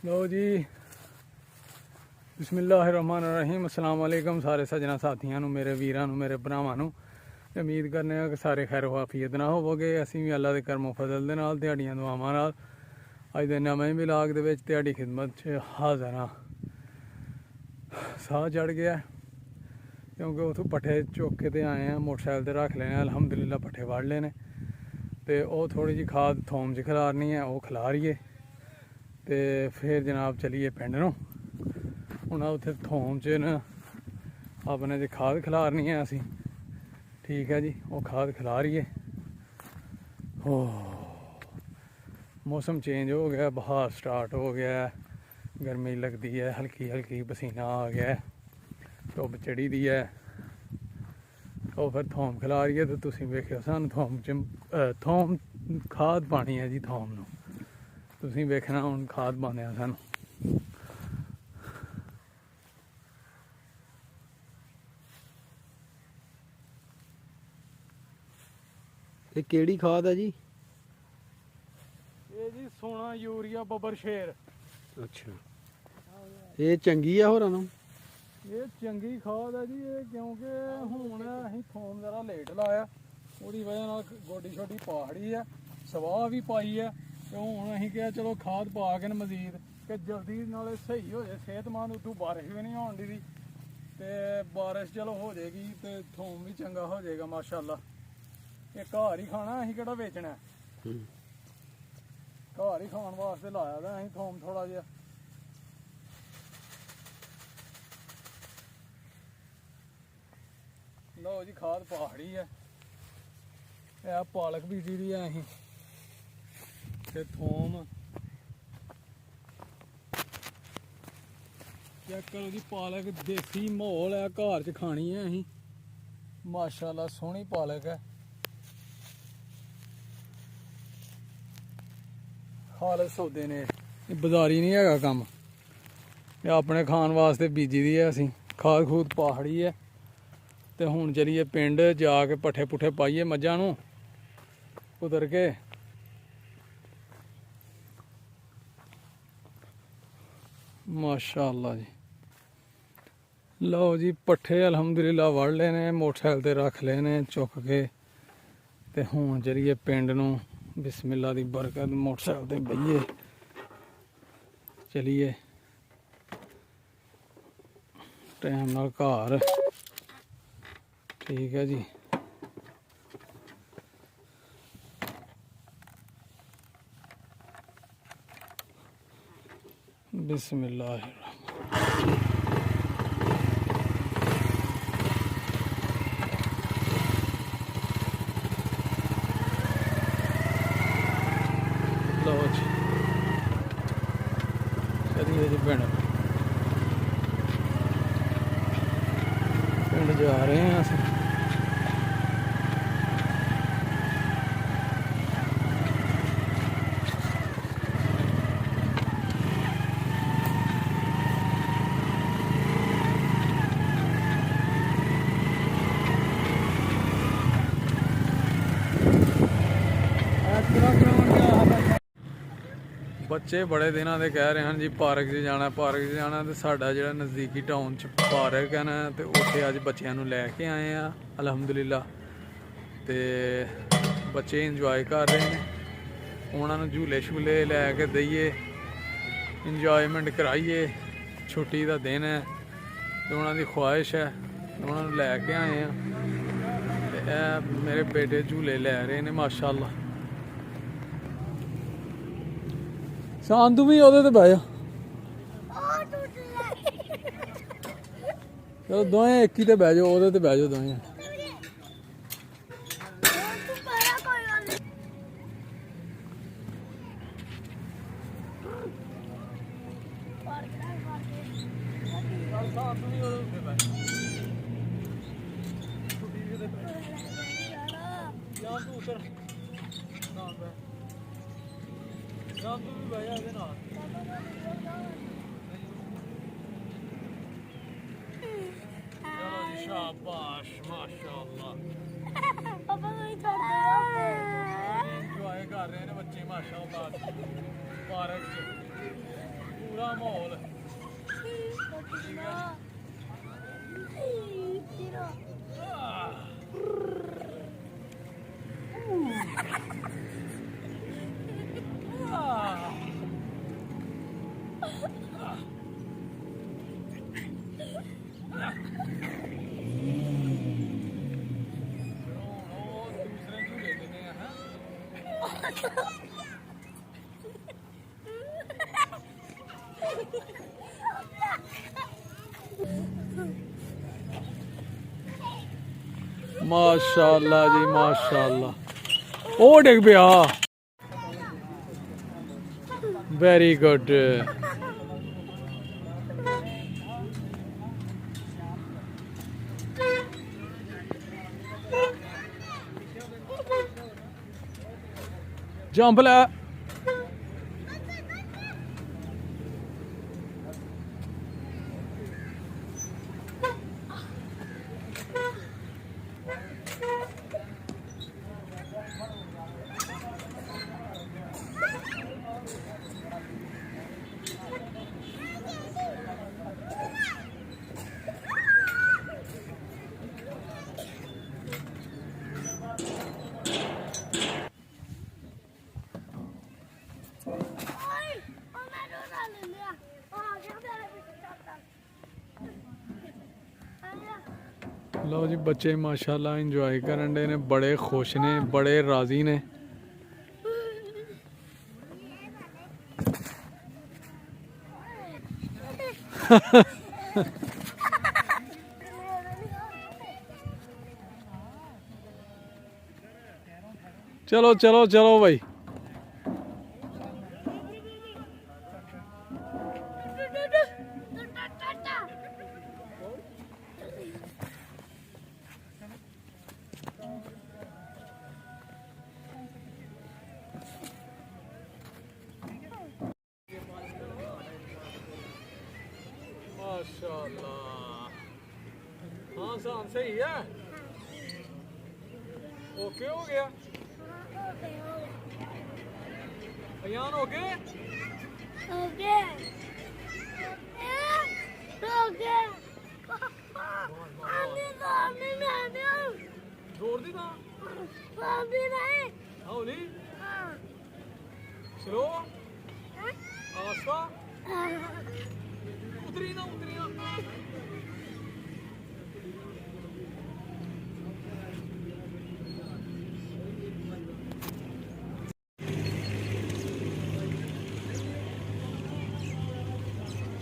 लो जी बिस्मिल्लाहिर्रहमानिर्रहीम अस्सलाम वालेकुम सारे सजना साथियों नू मेरे वीरां नू मेरे भरावां नू उम्मीद करने कि सारे खैर वाफियत ना होवोगे। असीं भी अल्लाह दे करमो फजल दे नाल तुहाड़ियां दुआवां नाल अज दे नवें विलाग दे विच तुहाड़ी खिदमत च हाज़र हाँ। साह चढ़ गया क्योंकि उतों पट्ठे चुक के ते आए हैं, मोटरसाइकिल ते रख लेने अलहमदुलिल्लाह पट्ठे वड़ लेने ते ओह थोड़ी जी खाद थोम च खिलारनी है, वह खिलारिए ते फिर जनाब चलीए पिंड नूं। हुण उत्थे थोम च न अपने जी खाद खिलारनी है असीं, ठीक है जी। वो खाद खिलारिए। हो मौसम चेंज हो गया, बहार स्टार्ट हो गया, गर्मी लगती है, हल्की हल्की पसीना आ गया, धुप्प चढ़ी दी है। और फिर थोम खिलारिए तो तुसीं वेखियो सानूं थोम च थोम खाद पानी है जी। थोम नूं तुसीं वेखना हुण खाद पाने सानूं। ये केड़ी खाद है जी? ये जी सोना यूरिया बबर शेर। अच्छा, ये चंगी है होरां नालों? ये चंगी खाद है जी ये, क्योंकि हुण असीं थोम जरा लेट लाया, ओहदी वजह नाल गोड्डी शोडी पहाड़ी है, सवाह भी पाई है। तो हुण असीं कहा चलो खाद पा के न मजीद कि जल्दी नाले सही हो जाए, सेहतमंद। उतों बारिश भी नहीं होण दी ते बारिश चलो हो जाएगी तो थोम भी चंगा हो जाएगा माशाअल्लाह। ये घर ही खाना, असीं केड़ा बेचना है, घर ही खाण वास्ते लाया था असीं थोम थोड़ा जिहा। लो जी खाद पहाड़ी है, यह पालक बीजी दी है असीं ते थोम चेक करो जी। पालक देसी माहौल है, घर च खानी है असीं माशाअल्लाह, सोहनी पालक है, खालस सौदे ने, बाजारी नहीं हैगा कम्म। ये अपने खान वास्ते बीजी दी है असीं, खाद खूद पहाड़ी है। ते हुण चलिए पिंड जाके पट्ठे पुट्ठे पाइए मज्झां नूं कुतर के। माशाअल्लाह जी। लो जी पट्ठे अलहमदुलिल्लाह वड़ लेने, मोटरसाइकिल ते रख लेने चुक के ते हुण चलिए पिंड नूं। बिस्मिल्लाह दी बरकत, मोटरसाइकिल ते बहिए चलिए टाइम नाल घर, ठीक है जी। बिस्मिल्लाह लो जी चलिए जी पिंड जा रहे हैं असीं। बच्चे बड़े दिनों के कह रहे हैं जी पार्क च जाना, पार्क च जाना। तो साडा जिहड़ा नज़दीकी टाउन च पार्क है ना, तो उत्थे अज बच्चों नूं लैके आए हैं अलहमदुलिल्लाह। ते बच्चे इंजॉय कर रहे हैं, उन्होंने झूले शूले लैके दईए, इंजॉयमेंट कराइए। छुट्टी का दिन है तो उन्होंने ख्वाहिश है, उन्होंने लैके आए हैं। मेरे बेटे झूले लै रहे हैं माशाअल्लाह। शान तू भी ओहदे ते बह जा, चलो दोवें एक ही ते बह जाओ, ओहदे ते बह जाओ दोवें। शाबाश माशाअल्लाह, इंजॉय कर रहे हैं बच्चे माशाअल्लाह। पार्क च पूरा ਪੂਰਾ ਮਾਹੌਲ ਮਾਸ਼ਾਅੱਲਾ ਜੀ ਮਾਸ਼ਾਅੱਲਾ ਉਹ ਡਿੱਗ ਪਿਆ ਵੈਰੀ ਗੁੱਡ ਜੰਪ ਲੈ ਲਓ ਜੀ ਬੱਚੇ ਮਾਸ਼ਾਅੱਲਾ ਇੰਜੋਏ ਕਰਨ ਦੇ ਨੇ ਬੜੇ ਖੁਸ਼ ਨੇ ਬੜੇ ਰਾਜ਼ੀ ਨੇ ਚਲੋ ਚਲੋ ਚਲੋ ਭਾਈ माशाअल्लाह हाँ शान सही है ओके हो गया अयान ओके ओके ओके जोर दी ना हौली स्लो आस्ता उतरी ना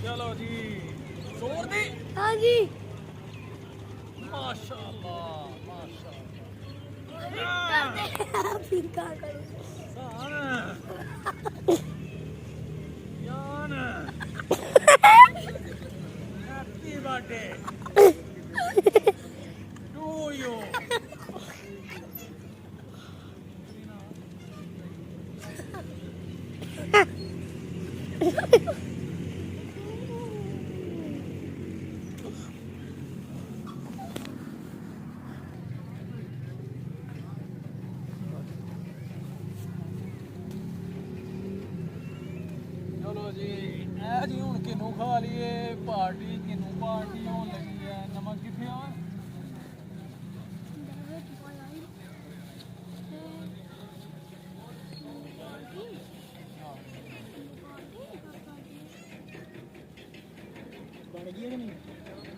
चलो जी जोर दी हाँ जी माशाअल्लाह यान हैप्पी बर्थडे टू यू चलो जी ए जी हूँ किनू खा लीए पार्टी किनू पार्टी होने लगी है नमक कितने आ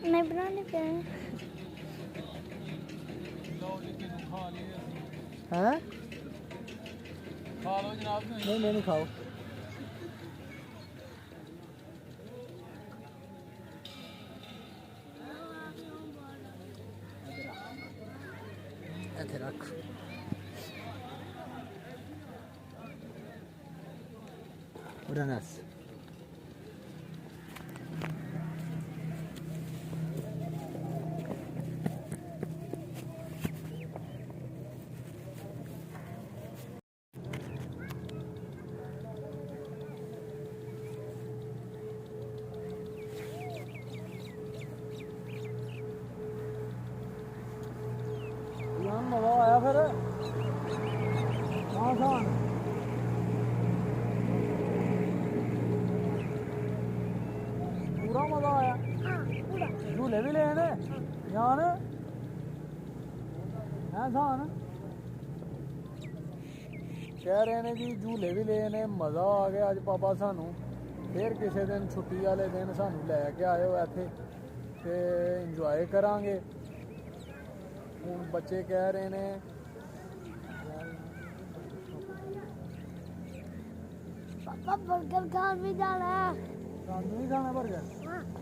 नहीं बनाने पे लो जी किनू खा लिए हैं खा लो जनाब नहीं नहीं खाओ ਇੱਥੇ ਰੱਖ ਉਡਾਨਸ यान मजा आया फिर आसान झूले भी लेने जान है जान कह रहे ने जी झूले भी लेने मज़ा आ गया अज पापा सानू फिर किसी दिन छुट्टी वाले दिन सानू लैके आए हो इत्थे ते इंजॉय करांगे हुण बच्चे कह रहे ने पापा बर्गर खान भी जाना है सानू ही खाना बर्गर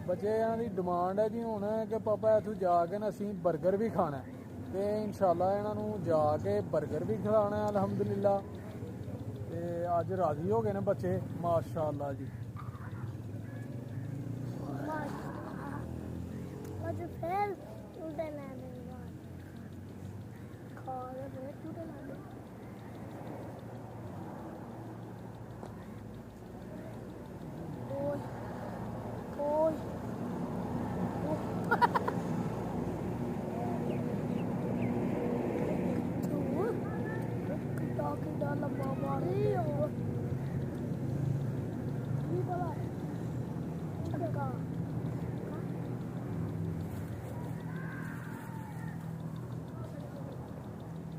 बच्चों की डिमांड है जी हुण कि पापा इत्थों जाके ना असीं बर्गर भी खाना है तो इंशाल्लाह इन्हों जाके बर्गर भी खिलाना है अलहमदुलिल्लाह ते अज राजी हो गए ने बच्चे माशाअल्लाह जी मुझे फिर झूठे लाने खा ले फिर झूठे लाने कोई talking down the mama Rio.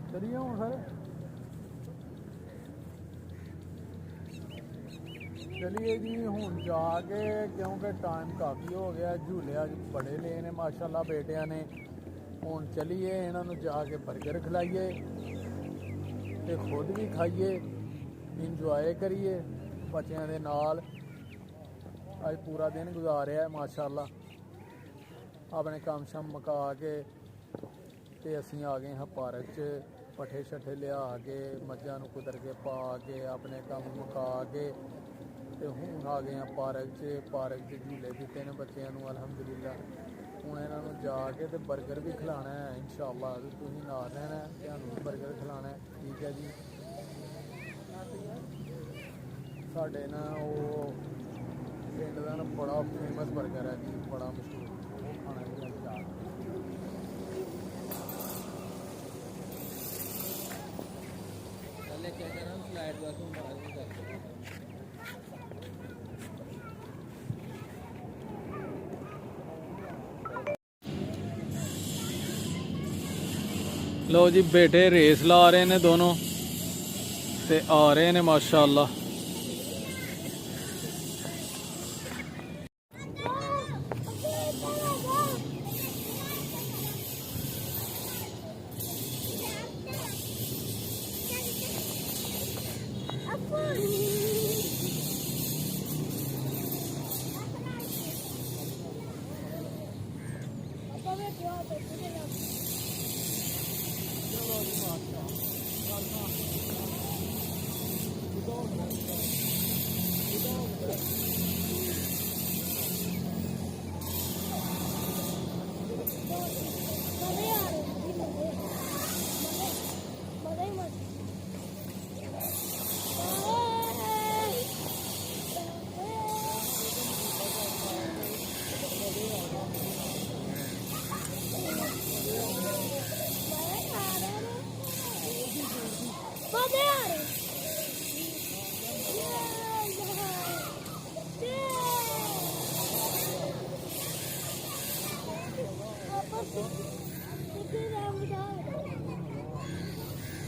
चलिए हूँ सर चलिए जी हूँ जाके क्योंकि टाइम काफ़ी हो गया झूले अज बड़े ले ने माशाल्लाह बेटिया ने हूँ चलिए इन्हों जाके बर्गर खिलाइए ते खुद भी खाइए इंजॉय करिए बच्चों के नाल अज पूरा दिन गुजारिया है माशाल्लाह अपने काम शम मुका के ते असीं आ गए हाँ पार्क च पट्ठे शट्ठे लिया के मझां नूं कुतर के पा के अपने काम मुका के ते हुण आ गए हाँ पार्क च झूले दिते ने बच्चों नूं अलहमदुलिल्लाह हुण इन्हां नूं जाके ते बर्गर भी खिलाना है इंशाअल्लाह तुसीं नाल रहना है तुहानूं भी बर्गर खिलाना है ठीक है जी साडे ना वो पिंड दा ना बड़ा फेमस बर्गर है जी बड़ा मशहूर वो खाना भी असीं जा पहले क्या करना स्लाइड बस मार के कर लो जी बेटे रेस ला रहे ने दोनों ते आ रहे ने माशाअल्लाह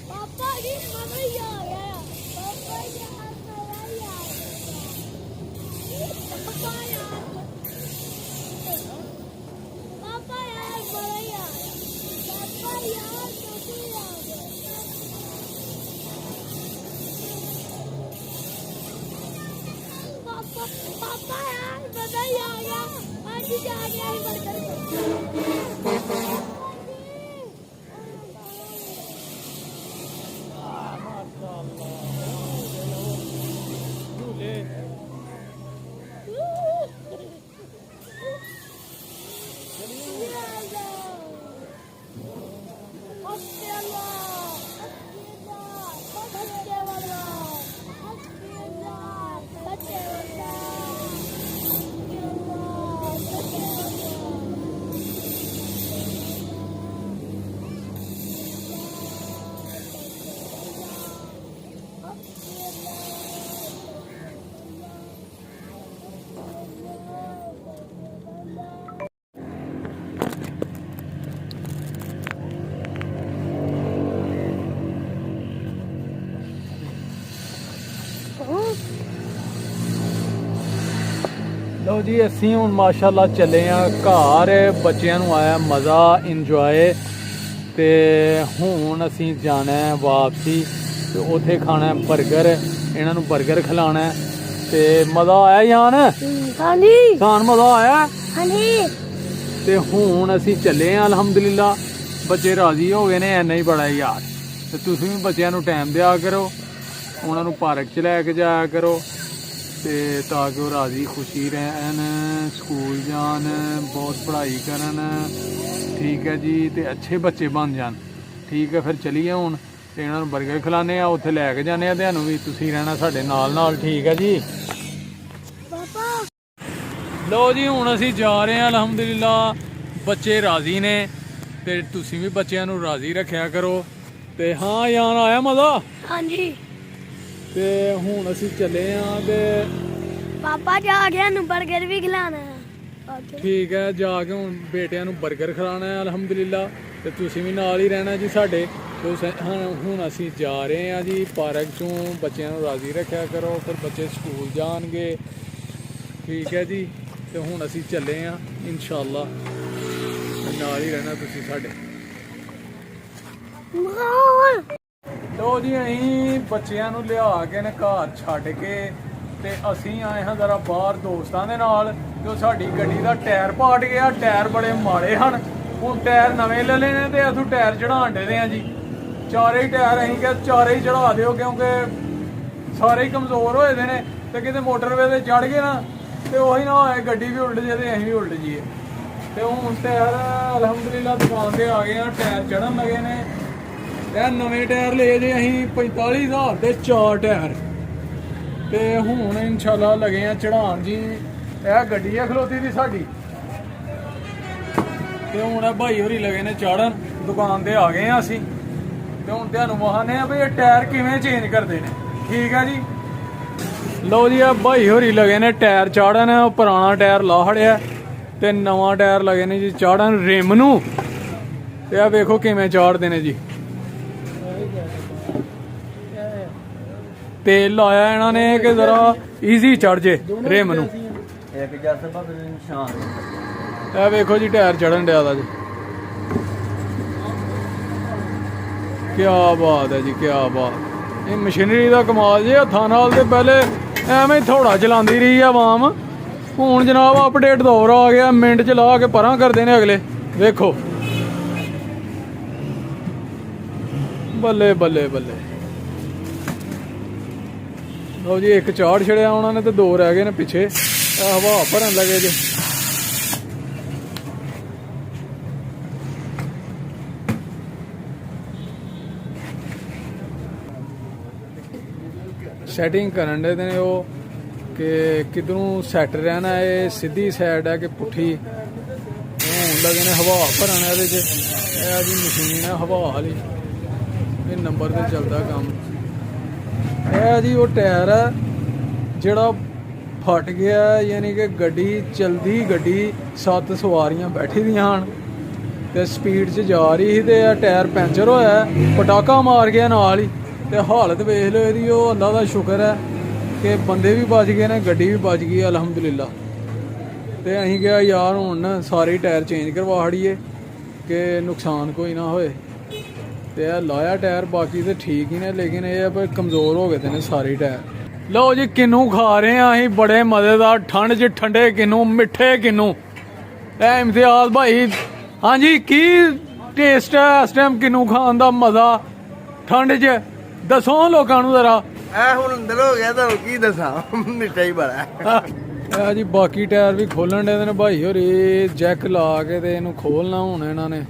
पापा जी मजा ही आ गया पापा यार मजा ही आ गया पापा यार मजा ही आ गया पापा यार मजा ही आ गया पापा यार मजा ही आ गया आज जा गया बर्गर ਲਓ ਜੀ ਅਸੀਂ ਹੁਣ ਮਾਸ਼ਾਅੱਲਾ ਚੱਲੇ ਆ ਘਰ। ਬੱਚਿਆਂ ਨੂੰ ਆਇਆ ਮਜ਼ਾ, ਇੰਜੋਏ। ਤੇ ਹੁਣ ਅਸੀਂ ਜਾਣਾ ਹੈ ਵਾਪਸੀ ਤੇ ਉੱਥੇ ਖਾਣਾ 버ਗਰ। ਇਹਨਾਂ ਨੂੰ 버ਗਰ ਖਿਲਾਉਣਾ ਹੈ ਤੇ ਮਜ਼ਾ ਆਇਆ ਯਾਨ? ਹਾਂਜੀ ਸਾਨੂੰ ਮਜ਼ਾ ਆਇਆ। ਹਾਂਜੀ ਤੇ ਹੁਣ ਅਸੀਂ ਚੱਲੇ ਆ ਅਲਹਮਦੁਲਿਲਾ। ਬੱਚੇ ਰਾਜ਼ੀ ਹੋ ਗਏ ਨੇ, ਐਨਾ ਹੀ ਬੜਾ ਯਾਰ। ਤੇ ਤੁਸੀਂ ਵੀ ਬੱਚਿਆਂ ਨੂੰ ਟਾਈਮ ਦਿਆ ਕਰੋ, ਉਹਨਾਂ ਨੂੰ ਪਾਰਕ 'ਚ ਲੈ ਕੇ ਜਾਇਆ ਕਰੋ ਤੇ ਤਾਂ ਕਿ ਉਹ ਰਾਜ਼ੀ ਖੁਸ਼ੀ ਰਹਿਣ, ਸਕੂਲ ਜਾਣ, ਬਹੁਤ ਪੜ੍ਹਾਈ ਕਰਨ। ਠੀਕ ਹੈ ਜੀ, ਤੇ ਅੱਛੇ ਬੱਚੇ ਬਣ ਜਾਣ। ਠੀਕ ਹੈ, ਫਿਰ ਚਲੀਏ ਹੁਣ ਤੇ ਇਹਨਾਂ ਨੂੰ 버ਗਰ ਖਿਲਾਉਂਦੇ ਆ, ਉੱਥੇ ਲੈ ਕੇ ਜਾਂਦੇ ਆ। ਤੁਹਾਨੂੰ ਵੀ ਤੁਸੀਂ ਰਹਿਣਾ ਸਾਡੇ ਨਾਲ। ਠੀਕ ਹੈ ਜੀ। ਪਾਪਾ ਲਓ ਜੀ ਹੁਣ ਅਸੀਂ ਜਾ ਰਹੇ ਹਾਂ ਅਲਹਮਦੁਲਿਲਾ। ਬੱਚੇ ਰਾਜ਼ੀ ਨੇ ਤੇ ਤੁਸੀਂ ਵੀ ਬੱਚਿਆਂ ਨੂੰ ਰਾਜ਼ੀ ਰੱਖਿਆ ਕਰੋ। ਤੇ ਹਾਂ ਯਾਨ ਆਇਆ ਮਜ਼ਾ। ਹਾਂਜੀ ਤੇ ਹੁਣ ਅਸੀਂ ਚੱਲੇ ਆਂ ਤੇ ਪਾਪਾ ਜਾ ਕੇ ਨੂੰ 버ਗਰ ਵੀ ਖਿਲਾਣਾ ਹੈ। ਓਕੇ ਠੀਕ ਹੈ, ਜਾ ਕੇ ਹੁਣ ਬੇਟਿਆਂ ਨੂੰ 버ਗਰ ਖਿਲਾਉਣਾ ਹੈ ਅਲਹਮਦੁਲਿਲਾ। ਤੇ ਤੁਸੀਂ ਵੀ ਨਾਲ ਹੀ ਰਹਿਣਾ ਜੀ ਸਾਡੇ। ਤੇ ਹੁਣ ਅਸੀਂ ਜਾ ਰਹੇ ਹਾਂ ਜੀ ਪਾਰਕ ਚੋਂ। ਬੱਚਿਆਂ ਨੂੰ ਰਾਜ਼ੀ ਰੱਖਿਆ ਕਰੋ, ਫਿਰ ਬੱਚੇ ਸਕੂਲ ਜਾਣਗੇ। ਠੀਕ ਹੈ ਜੀ, ਤੇ ਹੁਣ ਅਸੀਂ ਚੱਲੇ ਆਂ ਇਨਸ਼ਾਅੱਲਾ। ਨਾਲ ਹੀ ਰਹਿਣਾ ਤੁਸੀਂ ਸਾਡੇ। ਲੋ ਜੀ ਅਸੀਂ ਬੱਚਿਆਂ ਨੂੰ ਲਿਆ ਕੇ ਨੇ ਘਰ ਛੱਡ ਕੇ ਤੇ ਅਸੀਂ ਆਏ ਹਾਂ ਜ਼ਰਾ ਬਾਹਰ ਦੋਸਤਾਂ ਦੇ ਨਾਲ। ਤੇ ਉਹ ਸਾਡੀ ਗੱਡੀ ਦਾ ਟਾਇਰ ਪਾਟ ਗਿਆ। ਟਾਇਰ ਬੜੇ ਮਾੜੇ ਹਨ। ਹੁਣ ਟਾਇਰ ਨਵੇਂ ਲੈ ਲਏ ਨੇ ਤੇ ਅਸੀਂ ਟਾਇਰ ਚੜਾਉਣ ਦੇ ਆ ਜੀ। ਚਾਰੇ ਹੀ ਟਾਇਰ ਅਸੀਂ ਕਿਹਾ ਚਾਰੇ ਹੀ ਚੜਾ ਦਿਓ, ਕਿਉਂਕਿ ਸਾਰੇ ਹੀ ਕਮਜ਼ੋਰ ਹੋਏ ਦੇ ਨੇ। ਤੇ ਕਿਤੇ ਮੋਟਰਵੇ ਤੇ ਚੜ ਗਏ ਨਾ ਤੇ ਉਹੀ ਨਾ ਹੋਏ ਗੱਡੀ ਵੀ ਉਲਟ ਜੇ ਤੇ ਅਸੀਂ ਵੀ ਉਲਟ ਜਾਈਏ। ਤੇ ਹੁਣ ਟਾਇਰ ਅਲਹਮਦੁਲਿਲਾ ਦੁਕਾਨ ਤੇ ਆ ਗਏ ਆ, ਟਾਇਰ ਚੜਨ ਲੱਗੇ ਨੇ। ਇਹ ਨਵੇਂ ਟਾਇਰ ਲਏ ਜੇ ਅਸੀਂ 45,000 ਦੇ 4 ਟਾਇਰ। ਤੇ ਹੁਣ ਇਨਸ਼ਾਅੱਲਾ ਲੱਗੇ ਆ ਚੜਾਉਣ ਜੀ। ਇਹ ਗੱਡੀ ਆ ਖਲੋਤੀ ਦੀ ਸਾਡੀ। ਤੇ ਹੁਣ ਇਹ ਭਾਈ ਹੋਰੀ ਲੱਗੇ ਨੇ ਚਾੜਨ। ਦੁਕਾਨ ਤੇ ਆ ਗਏ ਆ ਅਸੀਂ ਤੇ ਹੁਣ ਤੁਹਾਨੂੰ ਵਹਾਨੇ ਆ ਵੀ ਇਹ ਟਾਇਰ ਕਿਵੇਂ ਚੇਂਜ ਕਰਦੇ ਨੇ। ਠੀਕ ਆ ਜੀ। ਲਓ ਜੀ, ਆ ਭਾਈ ਹੋਰੀ ਲੱਗੇ ਨੇ ਟਾਇਰ ਚਾੜਨ। ਪੁਰਾਣਾ ਟਾਇਰ ਲਾ ਹੜਿਆ ਤੇ ਨਵਾਂ ਟਾਇਰ ਲੱਗੇ ਨੇ ਜੀ ਚਾੜਨ ਰਿਮ ਨੂੰ। ਤੇ ਆ ਵੇਖੋ ਕਿਵੇਂ ਚਾੜਦੇ ਨੇ ਜੀ। ਤੇਲ ਲਾਇਆ ਇਹਨਾਂ ਨੇ ਕਿ ਜ਼ਰਾ ਈਜ਼ੀ ਚੜ ਜੇ ਰਿਮ ਨੂੰ। ਇੱਕ ਜਸਬਾ ਫਿਰ ਨਿਸ਼ਾਨ। ਇਹ ਵੇਖੋ ਜੀ ਟਾਇਰ ਚੜਨ ਡਿਆ ਦਾ ਜੀ। ਕਿਆ ਬਾਤ ਹੈ ਜੀ, ਕਿਆ ਬਾਤ। ਇਹ ਮਸ਼ੀਨਰੀ ਦਾ ਕਮਾਲ ਜੀ। ਹੱਥਾਂ ਨਾਲ ਤੇ ਪਹਿਲੇ ਐਵੇਂ ਥੋੜਾ ਚਲਾਉਂਦੀ ਰਹੀ ਆ ਆਵਾਮ। ਹੁਣ ਜਨਾਬ ਅਪਡੇਟ ਦੌਰ ਆ ਗਿਆ। ਮਿੰਟ ਚ ਲਾ ਕੇ ਪਰਾਂ ਕਰਦੇ ਨੇ ਅਗਲੇ। ਵੇਖੋ ਬੱਲੇ ਬੱਲੇ ਬੱਲੇ। ਲਓ ਜੀ, ਇੱਕ ਚਾੜ ਛੜਿਆ ਉਹਨਾਂ ਨੇ ਤੇ 2 ਰਹਿ ਗਏ ਨੇ ਪਿੱਛੇ। ਹਵਾ ਭਰਨ ਲੱਗੇ ਜੀ। ਸੈਟਿੰਗ ਕਰਨ ਦੇ ਨੇ ਉਹ ਕਿ ਕਿਧਰੋਂ ਸੈੱਟ ਰਹਿਣਾ ਹੈ, ਸਿੱਧੀ ਸਾਈਡ ਹੈ ਕਿ ਪੁੱਠੀ। ਹੁਣ ਲੱਗੇ ਨੇ ਹਵਾ ਭਰਨ ਇਹਦੇ 'ਚ। ਇਹ ਜੀ ਮਸ਼ੀਨ ਹੈ ਹਵਾ ਵਾਲੀ, ਇਹ ਨੰਬਰ ਤੇ ਚੱਲਦਾ ਕੰਮ। ਇਹ ਜੀ ਉਹ ਟਾਇਰ ਹੈ ਜਿਹੜਾ ਫਟ ਗਿਆ, ਯਾਨੀ ਕਿ ਗੱਡੀ ਚਲਦੀ ਗੱਡੀ 7 ਸਵਾਰੀਆਂ ਬੈਠੀ ਦੀਆਂ ਹਨ ਤੇ ਸਪੀਡ 'ਚ ਜਾ ਰਹੀ ਸੀ ਤੇ ਇਹ ਟਾਇਰ ਪੈਂਚਰ ਹੋਇਆ, ਪਟਾਕਾ ਮਾਰ ਗਿਆ ਨਾਲ ਹੀ। ਤੇ ਹਾਲਤ ਵੇਖ ਲਓ ਇਹਦੀ। ਉਹ ਅੱਲਾ ਦਾ ਸ਼ੁਕਰ ਹੈ ਕਿ ਬੰਦੇ ਵੀ ਬਚ ਗਏ ਨੇ, ਗੱਡੀ ਵੀ ਬਚ ਗਈ ਅਲਹਮਦੁਲਿਲਾ। ਤੇ ਅਸੀਂ ਕਿਹਾ ਯਾਰ ਹੁਣ ਸਾਰੇ ਟਾਇਰ ਚੇਂਜ ਕਰਵਾ ਹੜੀਏ ਕਿ ਨੁਕਸਾਨ ਕੋਈ ਨਾ ਹੋਏ। ਤੇ ਇਹ ਲਾਇਆ ਟਾਇਰ, ਬਾਕੀ ਤੇ ਠੀਕ ਹੀ ਨੇ, ਲੇਕਿਨ ਇਹ ਆ ਵੀ ਕਮਜ਼ੋਰ ਹੋ ਗਏ ਨੇ ਸਾਰੇ ਟਾਇਰ। ਲਓ ਜੀ, ਕਿੰਨੂ ਖਾ ਰਹੇ ਆ ਅਸੀਂ ਬੜੇ ਮਜ਼ੇਦਾਰ। ਠੰਡ 'ਚ ਠੰਡੇ ਕਿੰਨੂ, ਮਿੱਠੇ ਕਿੰਨੂ। ਇਹ ਇਮਤਿਆਜ਼ ਭਾਈ, ਹਾਂਜੀ ਕੀ ਟੇਸਟ ਹੈ ਇਸ ਟਾਈਮ ਕਿੰਨੂ ਖਾਣ ਦਾ ਮਜ਼ਾ ਠੰਡ 'ਚ? ਦੱਸੋ ਲੋਕਾਂ ਨੂੰ ਜ਼ਰਾ। ਐ ਹੁਣ ਅੰਦਰ ਹੋ ਗਿਆ ਤਾਂ ਕੀ ਦੱਸਾਂ, ਮਿੱਠਾ ਹੀ ਬੜਾ। ਇਹ ਜੀ ਬਾਕੀ ਟਾਇਰ ਵੀ ਖੋਲਣ ਦੇ ਨੇ ਭਾਈ ਹੋਰੀ, ਜੈਕ ਲਾ ਕੇ ਤੇ ਇਹਨੂੰ ਖੋਲਣਾ ਹੁਣ ਇਹਨਾਂ ਨੇ।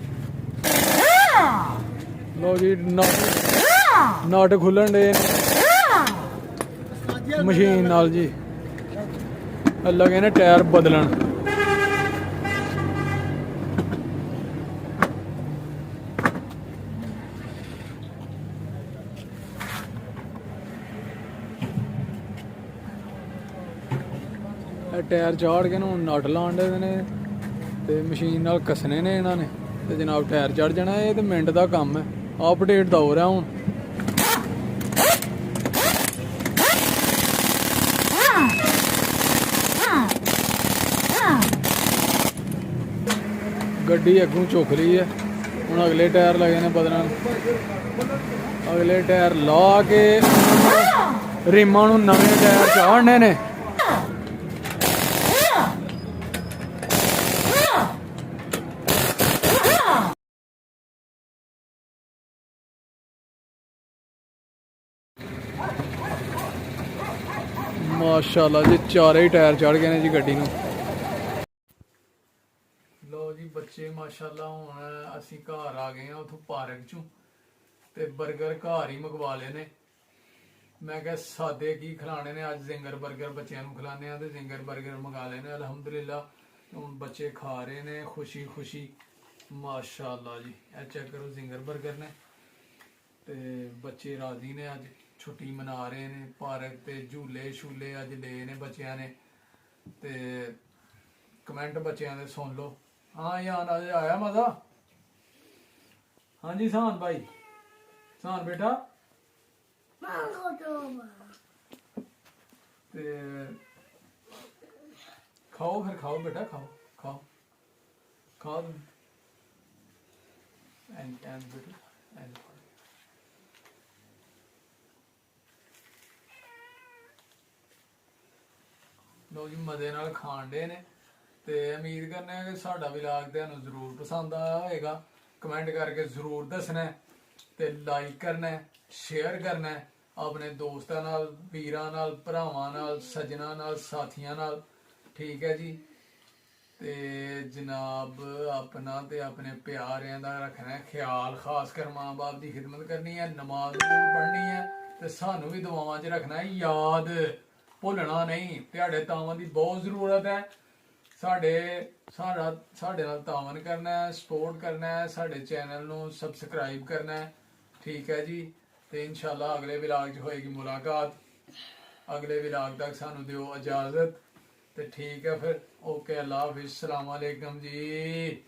ਲਓ ਜੀ, ਨਟ ਖੁੱਲਣ ਦੇ ਮਸ਼ੀਨ ਨਾਲ ਜੀ। ਲੱਗੇ ਨੇ ਟਾਇਰ ਬਦਲਣ। ਟਾਇਰ ਚਾੜ ਕੇ ਨੂੰ ਨਟ ਲਾਉਣ ਦੇ ਨੇ ਤੇ ਮਸ਼ੀਨ ਨਾਲ ਕੱਸਣੇ ਨੇ ਇਹਨਾਂ ਨੇ ਤੇ ਜਨਾਬ ਟਾਇਰ ਚੜ ਜਾਣਾ। ਇਹ ਤੇ ਮਿੰਟ ਦਾ ਕੰਮ ਹੈ। ਅਪਡੇਟ ਦੌਰ ਹੈ ਹੁਣ। ਗੱਡੀ ਅੱਗੋਂ ਝੁਕ ਲਈ ਹੈ। ਹੁਣ ਅਗਲੇ ਟਾਇਰ ਲੱਗੇ ਨੇ ਬਦਲਣ। ਅਗਲੇ ਟਾਇਰ ਲਾ ਕੇ ਰੀਮਾਂ ਨੂੰ ਨਵੇਂ ਟਾਇਰ ਚਾੜਨੇ ਨੇ। ਮਾਸ਼ਾਅੱਲਾ ਜੀ ਚਾਰੇ ਹੀ ਟਾਇਰ ਚੜ ਗਏ ਨੇ ਜੀ ਗੱਡੀ ਨੂੰ। ਲੋ ਜੀ ਬੱਚੇ ਮਾਸ਼ਾਅੱਲਾ ਹੁਣ ਅਸੀਂ ਘਰ ਆ ਗਏ ਆ ਉਥੋਂ ਪਾਰਕ ਚੋਂ ਤੇ 버ਗਰ ਘਰ ਹੀ ਮੰਗਵਾ ਲਏ ਨੇ। ਮੈਂ ਕਿਹਾ ਸਾਦੇ ਕੀ ਖਿਲਾਣੇ ਨੇ, ਅੱਜ ਜ਼ਿੰਗਰ 버ਗਰ ਬੱਚਿਆਂ ਨੂੰ ਖਿਲਾਣੇ ਆ ਤੇ ਜ਼ਿੰਗਰ 버ਗਰ ਮੰਗਾ ਲਏ ਨੇ ਅਲਹਮਦੁਲਿਲਾ। ਹੁਣ ਬੱਚੇ ਖਾ ਰਹੇ ਨੇ ਖੁਸ਼ੀ ਖੁਸ਼ੀ ਮਾਸ਼ਾਅੱਲਾ ਜੀ। ਇਹ ਚੈੱਕ ਕਰੋ ਜ਼ਿੰਗਰ 버ਗਰ ਨੇ ਤੇ ਬੱਚੇ ਰਾਜ਼ੀ ਨੇ। ਅੱਜ ਛੁੱਟੀ ਮਨਾ ਰਹੇ ਨੇ, ਪਾਰਕ ਤੇ ਝੂਲੇ ਛੂਲੇ ਅੱਜ ਲਏ ਨੇ ਬੱਚਿਆਂ ਨੇ। ਤੇ ਕਮੈਂਟ ਬੱਚਿਆਂ ਦੇ ਸੁਣ ਲਓ। ਹਾਂ ਯਾਰ ਅੱਜ ਆਇਆ ਮਜ਼ਾ। ਹਾਂਜੀ ਸਾਨ ਭਾਈ, ਸਾਨ ਬੇਟਾ Mango Doma. ਤੇ ਖਾਓ ਫਿਰ, ਖਾਓ ਬੇਟਾ ਖਾਓ ਖਾਓ ਖਾਓ। ਐਂਡ ਬੇਟਾ ਐਂਡ ਲੋ ਜੀ ਮਜ਼ੇ ਨਾਲ ਖਾਣ ਦੇ ਨੇ। ਤੇ ਉਮੀਦ ਕਰਨੇ ਆ ਕਿ ਸਾਡਾ ਵਲੌਗ ਤੁਹਾਨੂੰ ਜ਼ਰੂਰ ਪਸੰਦ ਆਇਆ ਹੋਵੇਗਾ। ਕਮੈਂਟ ਕਰਕੇ ਜ਼ਰੂਰ ਦੱਸਣਾ ਤੇ ਲਾਈਕ ਕਰਨਾ, ਸ਼ੇਅਰ ਕਰਨਾ ਆਪਣੇ ਦੋਸਤਾਂ ਨਾਲ, ਵੀਰਾਂ ਨਾਲ, ਭਰਾਵਾਂ ਨਾਲ, ਸੱਜਣਾ ਨਾਲ, ਸਾਥੀਆਂ ਨਾਲ। ਠੀਕ ਹੈ ਜੀ। ਤੇ ਜਨਾਬ ਆਪਣਾ ਤੇ ਆਪਣੇ ਪਿਆਰਿਆਂ ਦਾ ਰੱਖਣਾ ਹੈ ਖਿਆਲ। ਖਾਸ ਕਰ ਮਾਂ ਬਾਪ ਦੀ ਖਿਦਮਤ ਕਰਨੀ ਹੈ, ਨਮਾਜ਼ ਪੜ੍ਹਨੀ ਹੈ ਤੇ ਸਾਨੂੰ ਵੀ ਦੁਆਵਾਂ 'ਚ ਰੱਖਣਾ ਹੈ ਯਾਦ, ਭੁੱਲਣਾ ਨਹੀਂ। ਤੁਹਾਡੇ ਤਾਵਾਂ ਦੀ ਬਹੁਤ ਜ਼ਰੂਰਤ ਹੈ। ਸਾਡੇ ਨਾਲ ਤਾਵਨ ਕਰਨਾ ਹੈ, ਸਪੋਰਟ ਕਰਨਾ ਹੈ, ਸਾਡੇ ਚੈਨਲ ਨੂੰ ਸਬਸਕ੍ਰਾਈਬ ਕਰਨਾ ਹੈ। ਠੀਕ ਹੈ ਜੀ। ਤੇ ਇਨਸ਼ਾਅੱਲਾ ਅਗਲੇ ਵਲੌਗ 'ਚ ਹੋਏਗੀ ਮੁਲਾਕਾਤ। ਅਗਲੇ ਵਲੌਗ ਤੱਕ ਸਾਨੂੰ ਦਿਓ ਇਜਾਜ਼ਤ। ਤੇ ਠੀਕ ਹੈ ਫਿਰ ਓਕੇ, ਅੱਲਾ ਹਾਫਿਜ਼, ਸਲਾਮ ਅਲੈਕਮ ਜੀ।